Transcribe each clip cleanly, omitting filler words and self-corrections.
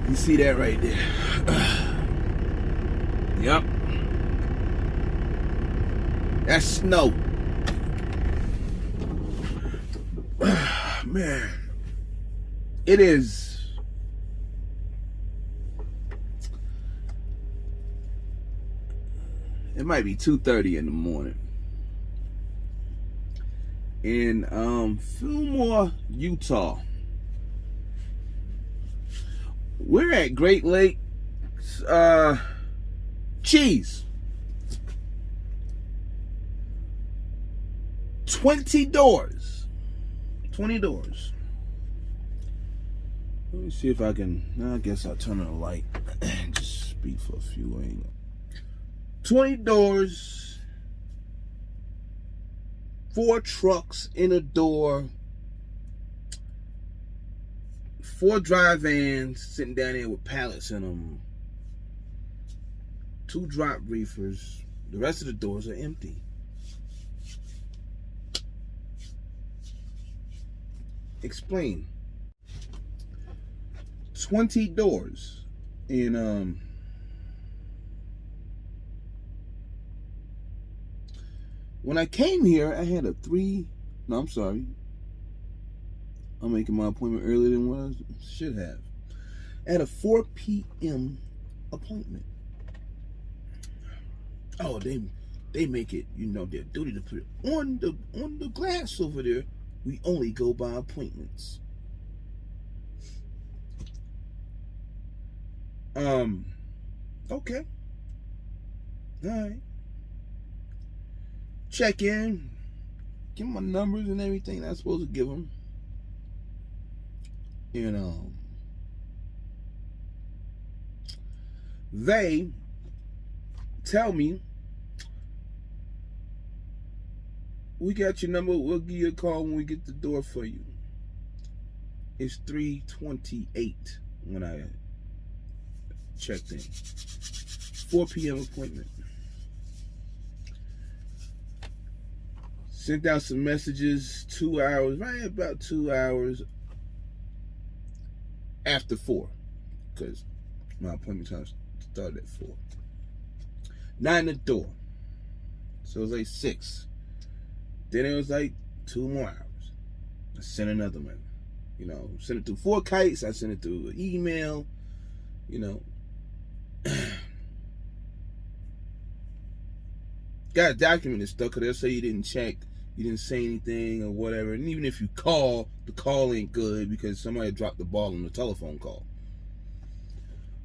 You see that right there? Yep. That's snow. Man. It is. It might be 2:30 in the morning. In Fillmore, Utah. We're at Great Lakes Cheese. 20 doors. 20 doors. Let me see if I can. I guess I'll turn on the light and just speak for a few. 20 doors. 4 trucks in a door. 4 dry vans sitting down there with pallets in them. 2 drop reefers. The rest of the doors are empty. Explain. 20 doors. And when I came here, I had a 3. No, I'm sorry. I'm making my appointment earlier than what I should have. I had a 4 p.m. appointment. Oh, they make it, their duty to put it on the glass over there. We only go by appointments. Okay. All right. Check in. Give them my numbers and everything I'm supposed to give them. They tell me, we got your number, we'll give you a call when we get the door for you. It's 3:28 when I checked in. 4 p.m. appointment. Sent out some messages 2 hours, right about 2 hours after 4, because my appointment time started at 4. Not in the door. So it was like 6. Then it was like 2 more hours. I sent another one. Sent it through 4 kites. I sent it through an email. Got a document and stuff, because they'll say you didn't check, you didn't say anything or whatever. And even if you call, the call ain't good because somebody dropped the ball on the telephone call.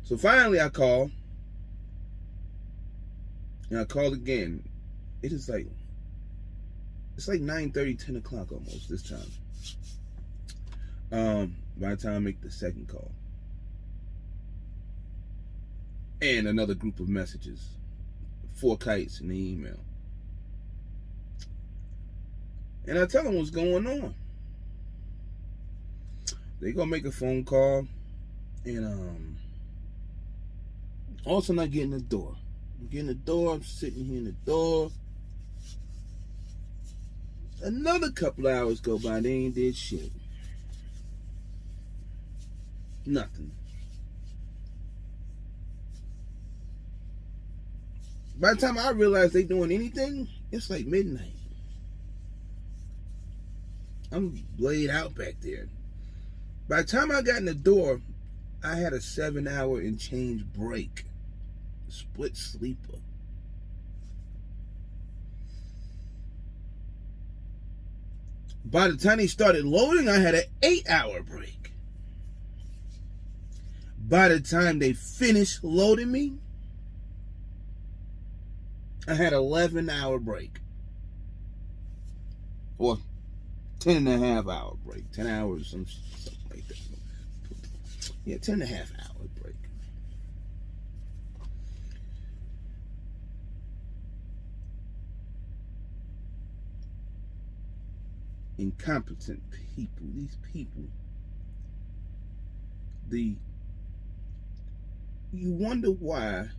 So finally I call. And I called again. It's like 9:30, 10 o'clock almost this time. By the time I make the second call. And another group of messages. 4 kites in the email. And I tell them what's going on. They gonna make a phone call. And all of a sudden I get in the door. I'm sitting here in the door. Another couple of hours go by, they ain't did shit. Nothing. By the time I realize they doing anything, it's like midnight. I'm laid out back there. By the time I got in the door, I had a 7-hour and change break. Split sleeper. By the time they started loading, I had an 8-hour break. By the time they finished loading me, I had an 11-hour break. Or 10.5-hour break. 10 hours, something like that. Yeah, 10.5-hour break. Incompetent people. These people. You wonder why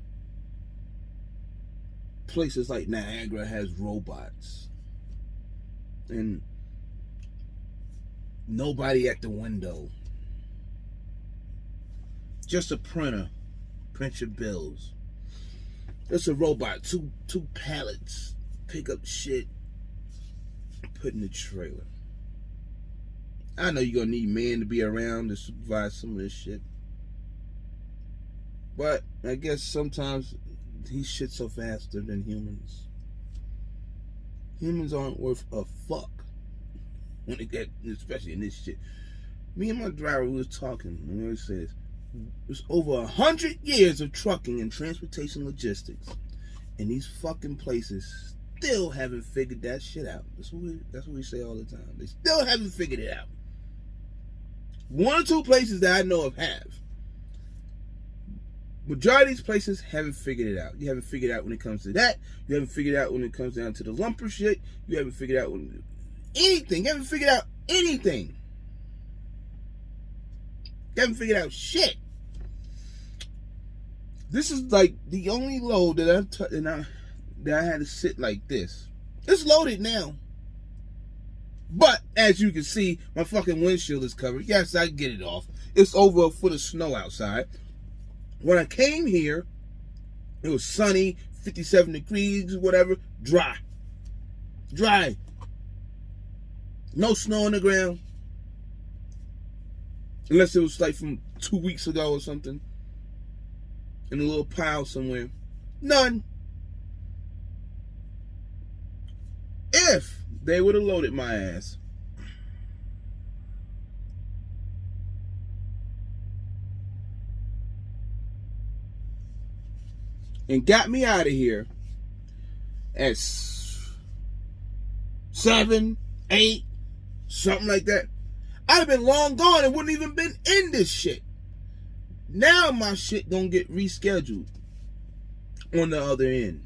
places like Niagara has robots and nobody at the window. just a printer. Print your bills. It's a robot. Two pallets. Pick up shit. Put in the trailer. I know you're gonna need men to be around to supervise some of this shit. But I guess sometimes these shits are faster than humans. Humans aren't worth a fuck when they get, especially in this shit. Me and my driver was talking, and he says, it's over 100 years of trucking and transportation logistics, and these fucking places still haven't figured that shit out. That's what we say all the time. They still haven't figured it out. One or two places that I know of have. Majority of these places haven't figured it out. You haven't figured out when it comes to that. You haven't figured out when it comes down to the lumper shit. You haven't figured out anything. You haven't figured out anything. You haven't figured out shit. This is like the only load that I had to sit like this. It's loaded now. But as you can see, my fucking windshield is covered. Yes, I can get it off. It's over a foot of snow outside. When I came here, it was sunny, 57 degrees, whatever, dry. Dry. No snow on the ground. Unless it was like from 2 weeks ago or something. In a little pile somewhere. None. If they would have loaded my ass. And got me out of here at 7, 8, something like that, I'd have been long gone and wouldn't even been in this shit. Now my shit gonna get rescheduled on the other end.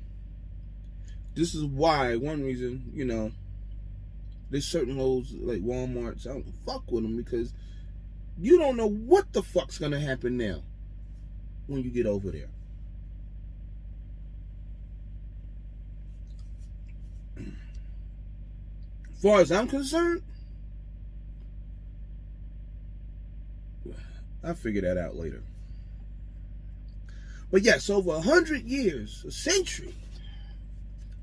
This is why, one reason, you know, there's certain loads like Walmart's, I don't fuck with them because you don't know what the fuck's gonna happen now when you get over there. As far as I'm concerned, I'll figure that out later. But yes, over 100 years, a century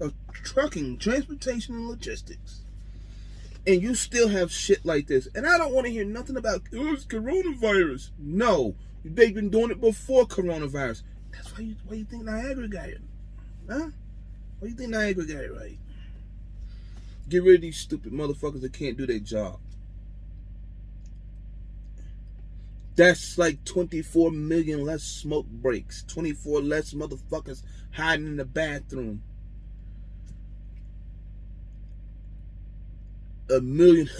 of trucking, transportation, and logistics. And you still have shit like this. And I don't want to hear nothing about, oh, it's coronavirus. No, they've been doing it before coronavirus. That's why you think Niagara got it. Huh? Why you think Niagara got it right? Get rid of these stupid motherfuckers that can't do their job. That's like 24 million less smoke breaks. 24 less motherfuckers hiding in the bathroom. A million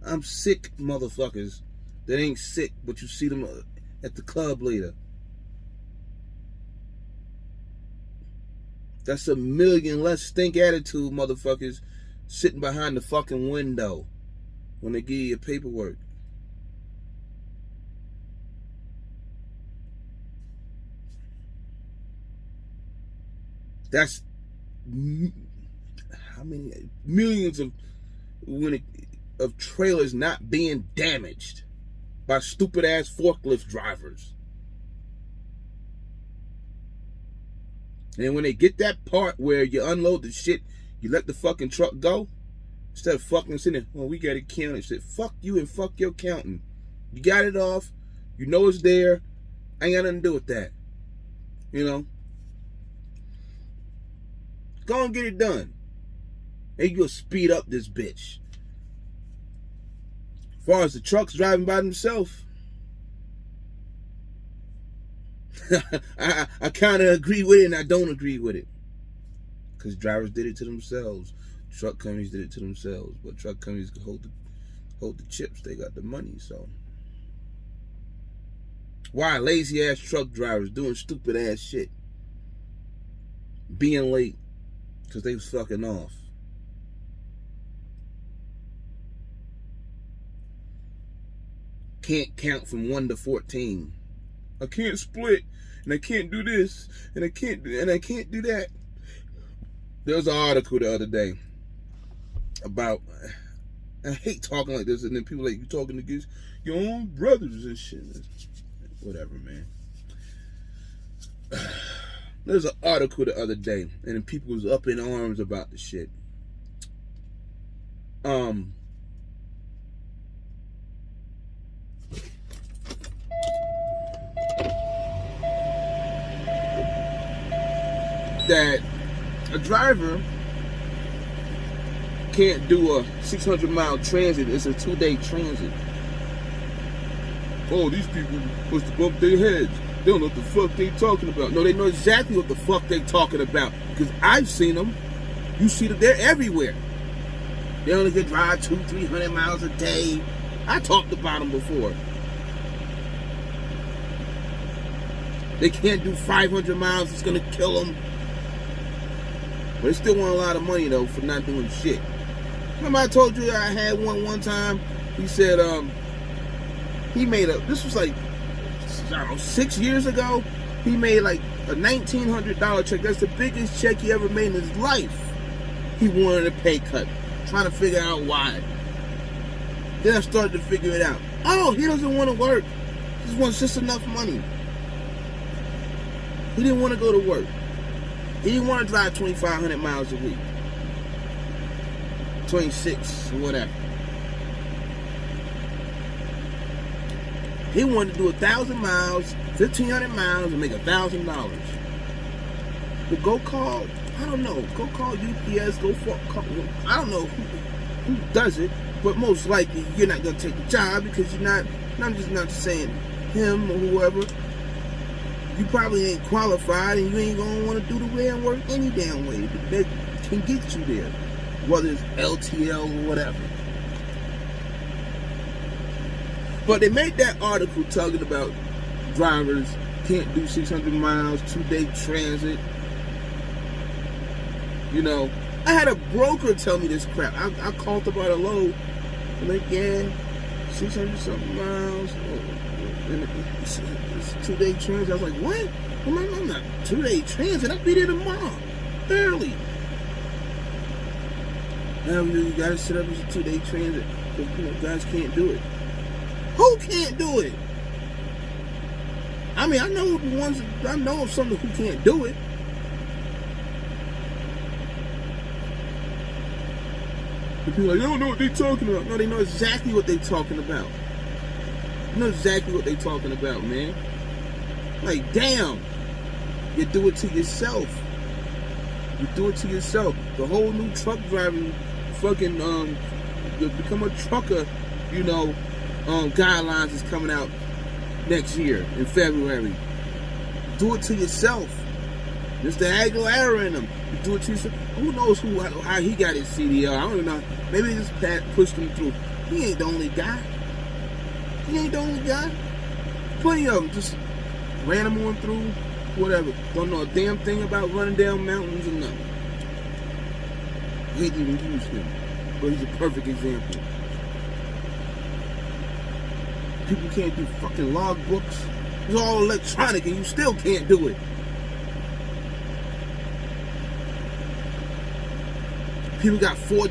I'm sick motherfuckers that ain't sick, but you see them at the club later. That's a million less stink attitude motherfuckers sitting behind the fucking window when they give you your paperwork. That's how many millions of trailers not being damaged by stupid ass forklift drivers. And when they get that part where you unload the shit, you let the fucking truck go, instead of fucking sitting there, well, we got it counted. Shit, fuck you and fuck your counting. You got it off. You know it's there. I ain't got nothing to do with that. You know? Go and get it done. And you go speed up this bitch. As far as the trucks driving by themselves, I kind of agree with it and I don't agree with it. Because drivers did it to themselves. Truck companies did it to themselves. But truck companies can hold the chips. They got the money, so. Why lazy ass truck drivers doing stupid ass shit? Being late because they was fucking off. Can't count from 1 to 14. I can't split, and I can't do this, and I can't do that. There was an article the other day about, I hate talking like this, and then people like, you talking against your own brothers and shit. Whatever, man. There's an article the other day, and people was up in arms about the shit. That a driver can't do a 600-mile transit. It's a 2-day transit. Oh, these people must have bumped their heads. They don't know what the fuck they talking about. No, they know exactly what the fuck they talking about. Because I've seen them. You see them, they're everywhere. They only can drive 200-300 miles a day. I talked about them before. They can't do 500 miles. It's going to kill them. But they still want a lot of money, though, for not doing shit. Remember I told you I had one time? He said, he made this was like, I don't know, 6 years ago. He made like a $1,900 check. That's the biggest check he ever made in his life. He wanted a pay cut. Trying to figure out why. Then I started to figure it out. Oh, he doesn't want to work. He just wants just enough money. He didn't want to go to work. He didn't want to drive 2,500 miles a week. 26 or whatever. He wanted to do 1,000 miles, 1,500 miles, and make $1,000. Well, go call, I don't know, go call UPS, I don't know who does it, but most likely you're not going to take the job because you're not, and I'm just not saying him or whoever, you probably ain't qualified and you ain't going to want to do the way and work any damn way that can get you there, whether it's LTL or whatever. But they made that article talking about drivers can't do 600 miles, 2-day transit. You know, I had a broker tell me this crap. I called about a load. I'm like, yeah, 600 something miles. It's a 2-day transit. I was like, what? I'm not 2-day transit. I'll be there tomorrow, early. Now you gotta set up as a 2-day transit because guys can't do it. Who can't do it? I mean, I know the ones. I know of some who can't do it. The people are like, they don't know what they're talking about. No, they know exactly what they're talking about. You know exactly what they're talking about, man. Like, damn, you do it to yourself. You do it to yourself. The whole new truck driving, fucking, you become a trucker, you know. Guidelines is coming out next year in February. Do it to yourself. There's the Aguilera in them. You do it to yourself. Who knows how he got his CDL? I don't even know. Maybe this Pat pushed him through. He ain't the only guy. He ain't the only guy. Plenty of them just ran him on through, whatever. Don't know a damn thing about running down mountains or nothing. He didn't even use him. But he's a perfect example. People can't do fucking log books. It's all electronic and you still can't do it. People got 4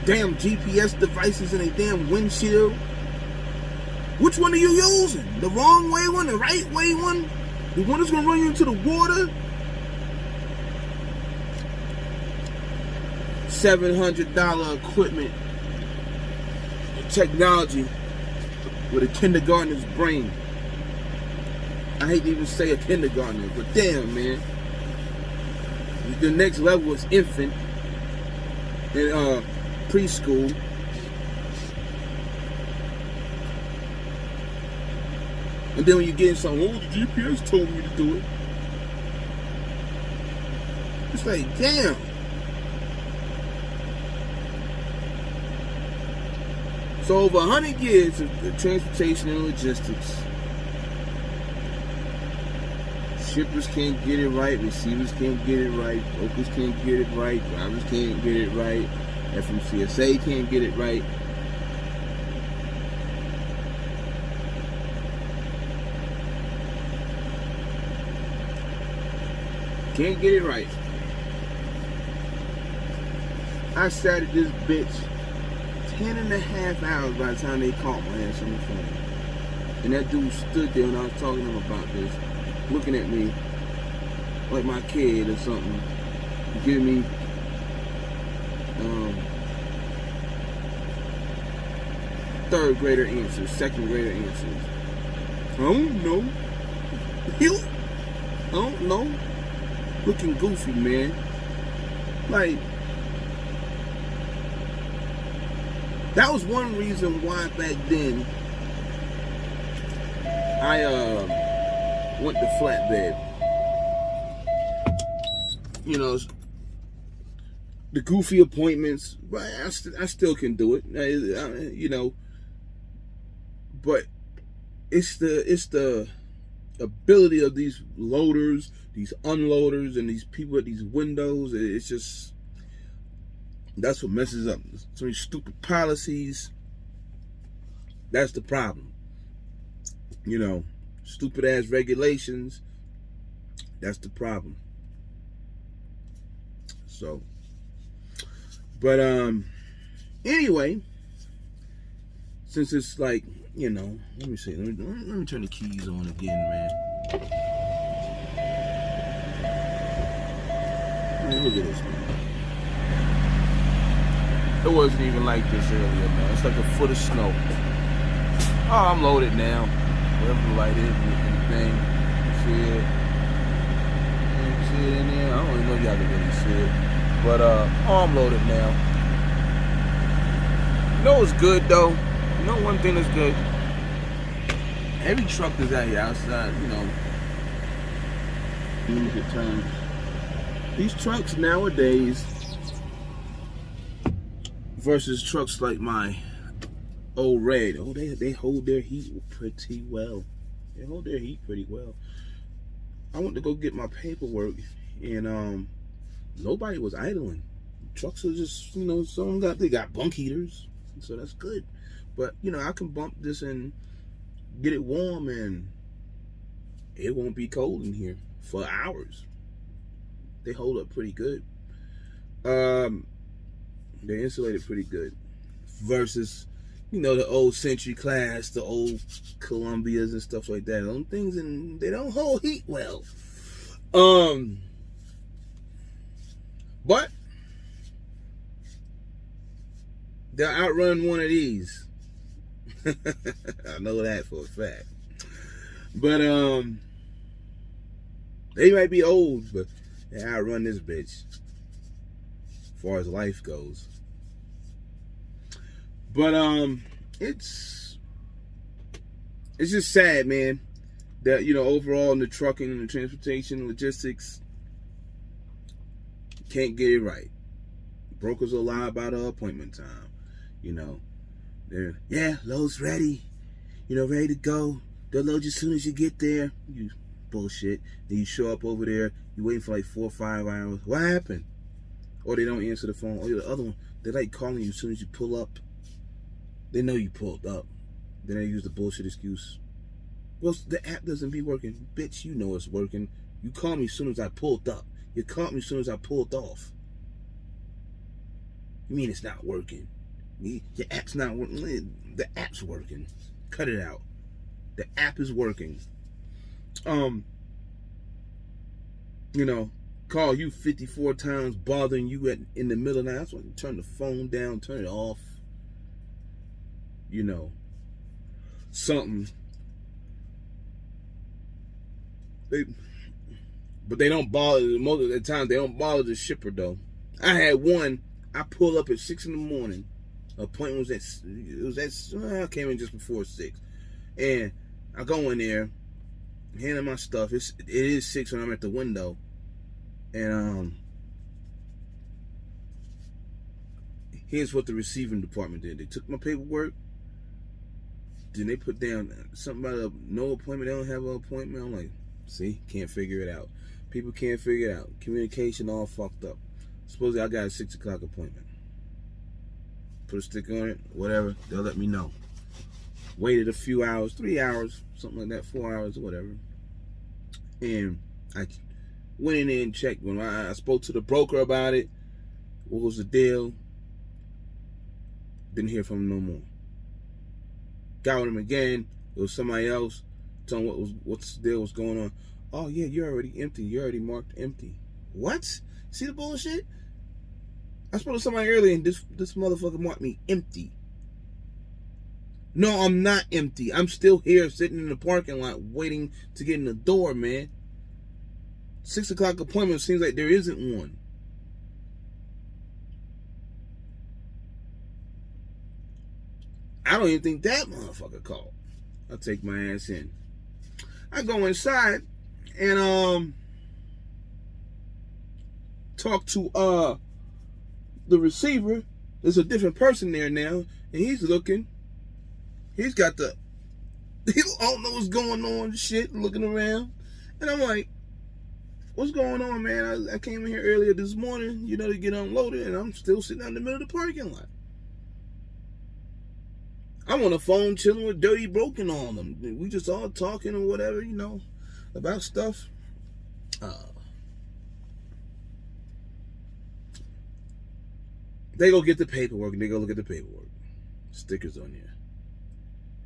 damn GPS devices in a damn windshield. Which one are you using? The wrong way one? The right way one? The one that's gonna run you into the water? $700 equipment, technology. With a kindergartner's brain. I hate to even say a kindergartner, but damn, man. The next level is infant and preschool. And then when you get in something, oh, the GPS told me to do it. It's like, damn. So over 100 years of transportation and logistics, shippers can't get it right, receivers can't get it right, brokers can't get it right, drivers can't get it right, FMCSA can't get it right. Can't get it right. I sat at this bitch 10.5 hours by the time they called my ass on the phone. And that dude stood there when I was talking to him about this, looking at me like my kid or something, giving me third grader answers, second grader answers. I don't know. I don't know. Looking goofy, man. Like, that was one reason why back then I went to Flatbed. You know, the goofy appointments, but I still can do it. You know, but it's the ability of these loaders, these unloaders, and these people at these windows. It's just, that's what messes up. So many stupid policies. That's the problem. You know, stupid ass regulations. That's the problem. So, but anyway, since it's like, you know, let me see. Let me turn the keys on again, man. Man, look at this, man. It wasn't even like this earlier, man. It's like a foot of snow. Oh, I'm loaded now. Whatever the light is and the thing. See it? You see it in there? I don't even know if y'all can really see it. But I'm loaded now. You know what's good though? You know one thing that's good? Every truck that's out here outside, you know, limited time. These trucks nowadays versus trucks like my old Red, oh, they hold their heat pretty well. They hold their heat pretty well. I went to go get my paperwork, and nobody was idling. Trucks are just, you know, some they got bunk heaters, so that's good. But you know, I can bump this and get it warm, and it won't be cold in here for hours. They hold up pretty good. They're insulated pretty good. Versus, you know, the old Century class, the old Columbias and stuff like that. Those things, and they don't hold heat well. But they'll outrun one of these. I know that for a fact. But they might be old, but they outrun this bitch as far as life goes. But it's just sad, man, that, you know, overall in the trucking and the transportation logistics, can't get it right. Brokers will lie about our appointment time. You know, they're, yeah, load's ready. You know, ready to go. They'll load you as soon as you get there. You bullshit. Then you show up over there. You waiting for like 4 or 5 hours. What happened? Or they don't answer the phone. Or the other one, they like calling you as soon as you pull up. They know you pulled up. Then they use the bullshit excuse. Well, the app doesn't be working. Bitch, you know it's working. You called me as soon as I pulled up. You caught me as soon as I pulled off. You mean it's not working? Your app's not working. The app's working. Cut it out. The app is working. You know, call you 54 times, bothering you in the middle of the night. That's when you turn the phone down, turn it off. You know, something. But they don't bother. Most of the time, they don't bother the shipper though. I had one. I pull up at 6 in the morning. Appointment was I came in just before 6, and I go in there, handing my stuff. It is 6 when I'm at the window, and here's what the receiving department did. They took my paperwork. Then they put down something about no appointment. They don't have an appointment. I'm like, see, can't figure it out. People can't figure it out. Communication all fucked up. Supposedly I got a 6 o'clock appointment. Put a stick on it, whatever. They'll let me know. Waited a few hours, 3 hours, something like that, 4 hours, or whatever. And I went in there and checked. When I spoke to the broker about it, what was the deal? Didn't hear from him no more. Got with him again. It was somebody else telling what's the deal, what's going on. Oh yeah, you're already empty. You're already marked empty. What? See the bullshit? I spoke to somebody earlier and this motherfucker marked me empty. No, I'm not empty. I'm still here sitting in the parking lot waiting to get in the door, man. 6 o'clock appointment seems like there isn't one. I don't even think that motherfucker called. I'll take my ass in. I go inside and talk to the receiver. There's a different person there now, and he's looking. He's got the he don't know what's going on, shit, looking around. And I'm like, what's going on, man? I came in here earlier this morning, to get unloaded, and I'm still sitting out in the middle of the parking lot. I'm on the phone chilling with Dirty Broken on them. We just all talking or whatever, about stuff. They go get the paperwork, and they go look at the paperwork. Stickers on there.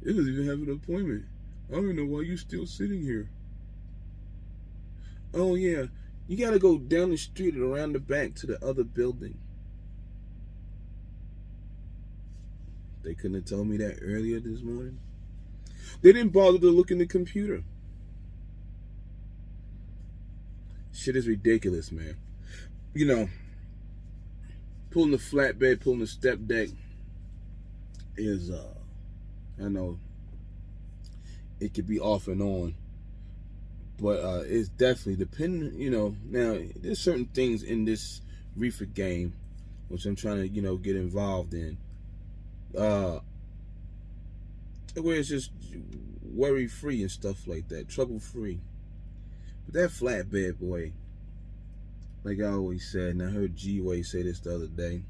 It doesn't even have an appointment. I don't even know why you're still sitting here. Oh, yeah. You got to go down the street and around the back to the other building. They couldn't have told me that earlier this morning. They didn't bother to look in the computer. Shit is ridiculous, man. Pulling the flatbed, pulling the step deck is, I know, it could be off and on. But it's definitely depending, now there's certain things in this reefer game which I'm trying to, get involved in. Where it's just worry free and stuff like that, trouble free. But that flatbed, boy, like I always said, and I heard G-Way say this the other day,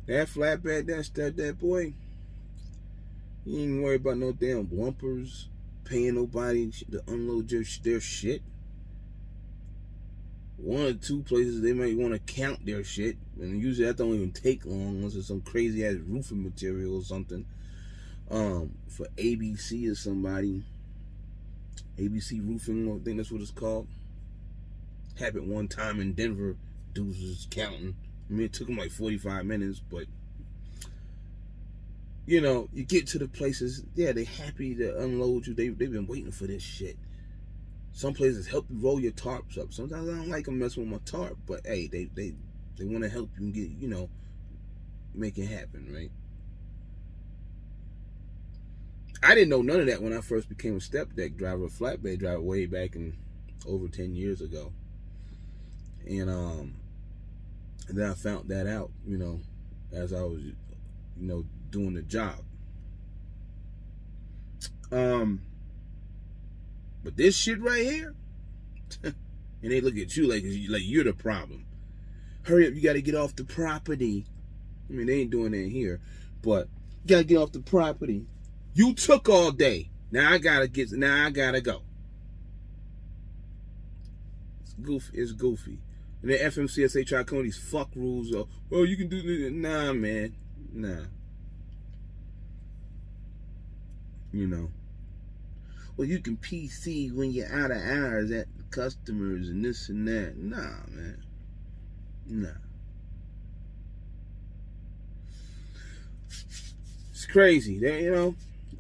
that flatbed, that boy, you ain't worry about no damn bumpers, paying nobody to unload their shit. One or two places they might want to count their shit, and usually that don't even take long unless it's some crazy ass roofing material or something. For ABC or somebody, ABC Roofing, I think that's what it's called. Happened one time in Denver. Dudes was counting. I mean, it took them like 45 minutes, but you get to the places, yeah, they happy to unload you. They've been waiting for this shit. Some places help you roll your tarps up. Sometimes I don't like them messing with my tarp, but hey, they want to help you and get, make it happen, right? I didn't know none of that when I first became a step deck driver, a flatbed driver, way back in over 10 years ago. And then I found that out, as I was, doing the job. But this shit right here, and they look at you like you're the problem. Hurry up, you got to get off the property. I mean, they ain't doing that here, but you got to get off the property. You took all day. Now I gotta go. It's goofy. And then FMCSA try to come with these fuck rules of, well, you can do this. Nah, man. Nah. Well, you can PC when you're out of hours at customers and this and that. Nah, man. Nah. It's crazy. That,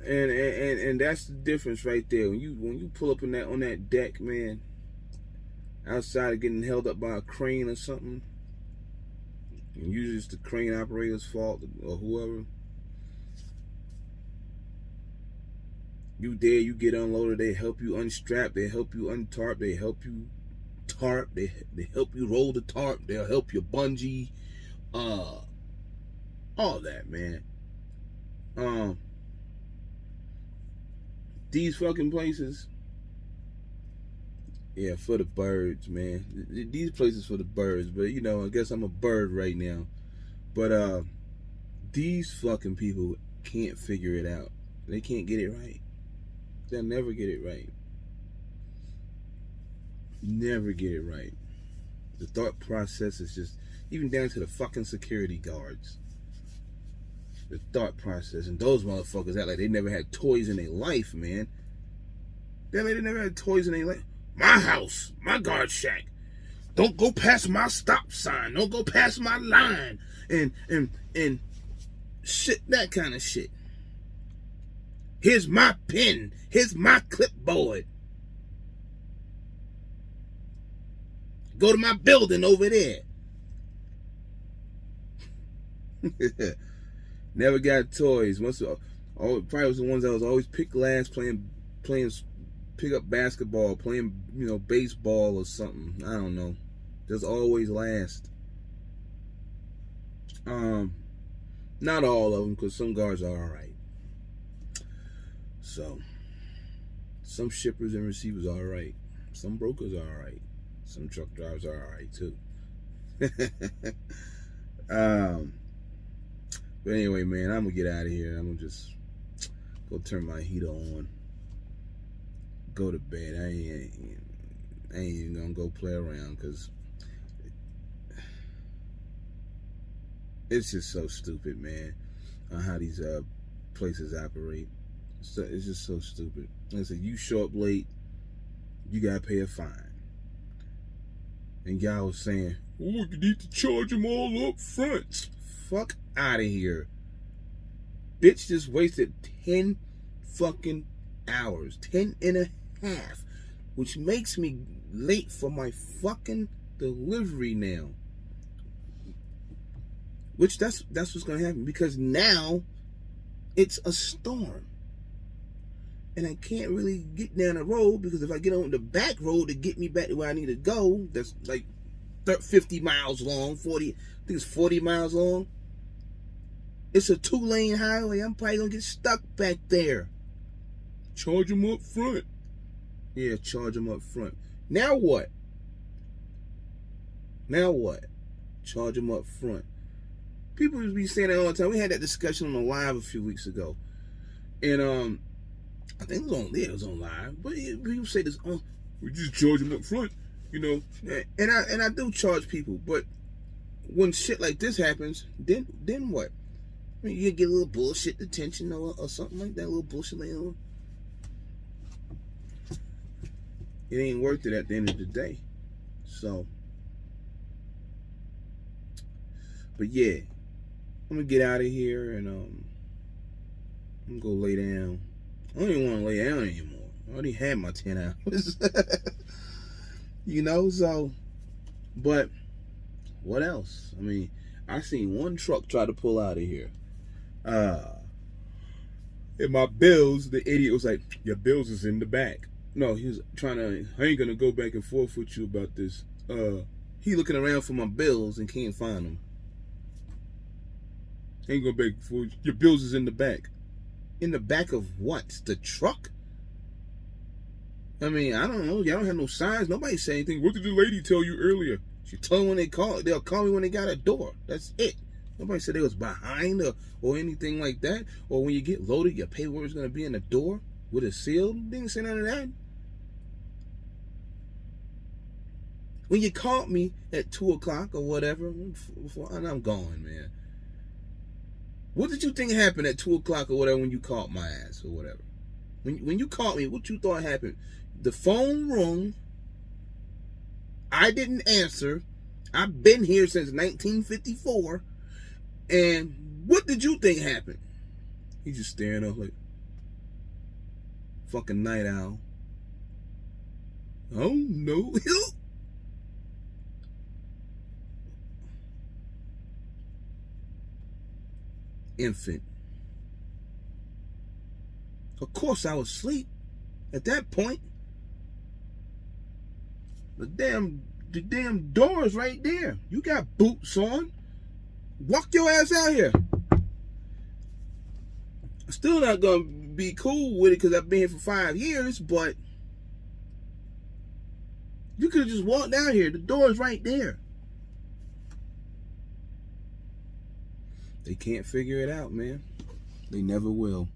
and that's the difference right there. When you pull up on that deck, man, outside of getting held up by a crane or something, and usually it's the crane operator's fault or whoever. You there, you get unloaded, they help you unstrap, they help you untarp, they help you tarp, they help you roll the tarp, they'll help you bungee, all that, man. These fucking places, yeah, for the birds, man. These places for the birds, but I guess I'm a bird right now. But these fucking people can't figure it out. They can't get it right. They'll never get it right. Never get it right. The thought process is just, even down to the fucking security guards. the thought process. And those motherfuckers act like they never had toys in their life, man. They never had toys in their life. My house, my guard shack. Don't go past my stop sign. Don't go past my line. And shit, that kind of shit. Here's my pen. Here's my clipboard. Go to my building over there. Never got toys. Probably was the ones that was always pick last, playing pick up basketball, playing baseball or something. I don't know. Just always last. Not all of them, because some guards are all right. So some shippers and receivers are all right. Some brokers are all right. Some truck drivers are all right too. But anyway, man, I'm gonna get out of here. I'm gonna just go turn my heater on, go to bed. I ain't even gonna go play around, because it's just so stupid, man, on how these places operate. So it's just so stupid. Like I said, you show up late, you gotta pay a fine. And y'all was saying, oh, you need to charge them all up front. Fuck out of here. Bitch just wasted 10 fucking hours. 10 and a half. Which makes me late for my fucking delivery now. Which that's what's gonna happen. Because now it's a storm. And I can't really get down the road, because if I get on the back road to get me back to where I need to go, that's like 50 miles long, 40, I think it's 40 miles long. It's a 2-lane highway. I'm probably gonna get stuck back there. Charge them up front. Yeah, charge them up front. Now what? Now what? Charge them up front. People be saying that all the time. We had that discussion on the live a few weeks ago. And I think it was on live, but people say this, oh, we just charge them up front, and I do charge people, but when shit like this happens, then what? I mean, you get a little bullshit detention or something like that, a little bullshit like that. It ain't worth it at the end of the day. So, but yeah, I'm gonna get out of here, and I'm gonna go lay down. I don't even want to lay down anymore. I already had my 10 hours. So, but what else? I mean, I seen one truck try to pull out of here. And my bills, the idiot was like, your bills is in the back. No, he was trying to, I ain't going to go back and forth with you about this. He looking around for my bills and can't find them. Ain't going back and forth. Your bills is in the back. In the back of what? The truck? I mean, I don't know. Y'all don't have no signs. Nobody say anything. What did the lady tell you earlier? She told me when they call. They'll call me when they got a door. That's it. Nobody said they was behind or anything like that. Or when you get loaded, your paperwork's going to be in the door with a seal. They didn't say none of that. When you called me at 2 o'clock or whatever, and I'm gone, man. What did you think happened at 2 o'clock or whatever when you called my ass or whatever? When you called me, what you thought happened? The phone rung. I didn't answer. I've been here since 1954. And what did you think happened? He's just staring up like fucking night owl. Oh no. Infant. Of course I was asleep at that point. The damn door is right there. You got boots on. Walk your ass out here. I'm still not gonna be cool with it because I've been here for 5 years, but you could have just walked out here. The door is right there. They can't figure it out, man. They never will.